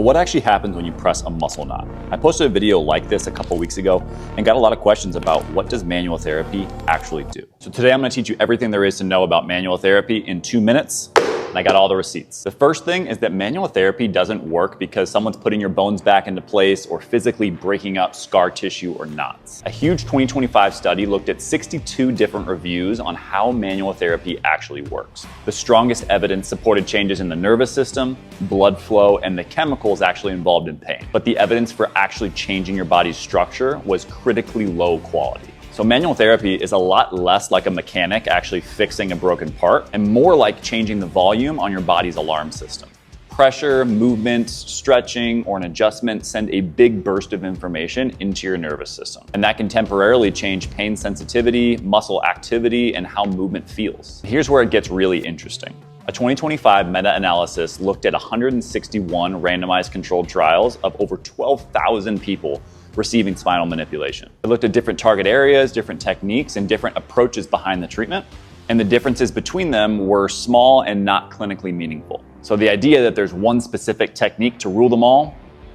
what actually happens when you press a muscle knot? I posted a video like this a couple weeks ago and got a lot of questions about what does manual therapy actually do. So today I'm going to teach you everything there is to know about manual therapy in 2 minutes. And I got all the receipts. The first thing is that manual therapy doesn't work because someone's putting your bones back into place or physically breaking up scar tissue or knots. A huge 2025 study looked at 62 different reviews on how manual therapy actually works. The strongest evidence supported changes in the nervous system, blood flow, and the chemicals actually involved in pain. But the evidence for actually changing your body's structure was critically low quality. So manual therapy is a lot less like a mechanic actually fixing a broken part and more like changing the volume on your body's alarm system. Pressure, movement, stretching, or an adjustment send a big burst of information into your nervous system. And that can temporarily change pain sensitivity, muscle activity, and how movement feels. Here's where it gets really interesting. A 2025 meta-analysis looked at 161 randomized controlled trials of over 12,000 people receiving spinal manipulation. It looked at different target areas, different techniques, and different approaches behind the treatment, and the differences between them were small and not clinically meaningful. So the idea that there's one specific technique to rule them all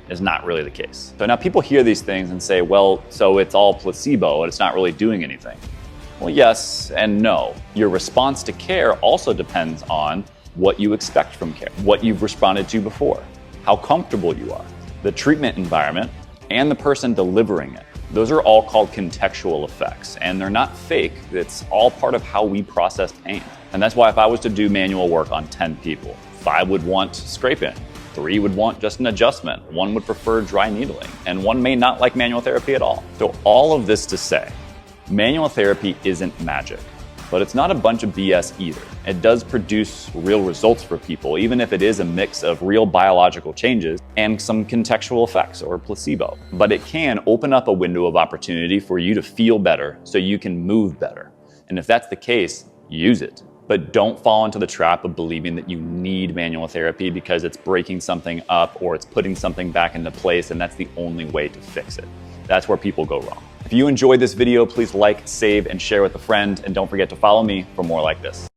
is not really the case. So now people hear these things and say, well, so it's all placebo and it's not really doing anything. Well, yes and no. Your response to care also depends on what you expect from care, what you've responded to before, how comfortable you are, the treatment environment, and the person delivering it. Those are all called contextual effects, and they're not fake. It's all part of how we process pain. And that's why if I was to do manual work on 10 people, 5 would want scrape-in, 3 would want just an adjustment, 1 would prefer dry needling, and 1 may not like manual therapy at all. So all of this to say, manual therapy isn't magic, but it's not a bunch of BS either. It does produce real results for people, even if it is a mix of real biological changes and some contextual effects or placebo. But it can open up a window of opportunity for you to feel better so you can move better. And if that's the case, use it. But don't fall into the trap of believing that you need manual therapy because it's breaking something up or it's putting something back into place and that's the only way to fix it. That's where people go wrong. If you enjoyed this video, please like, save, and share with a friend, and don't forget to follow me for more like this.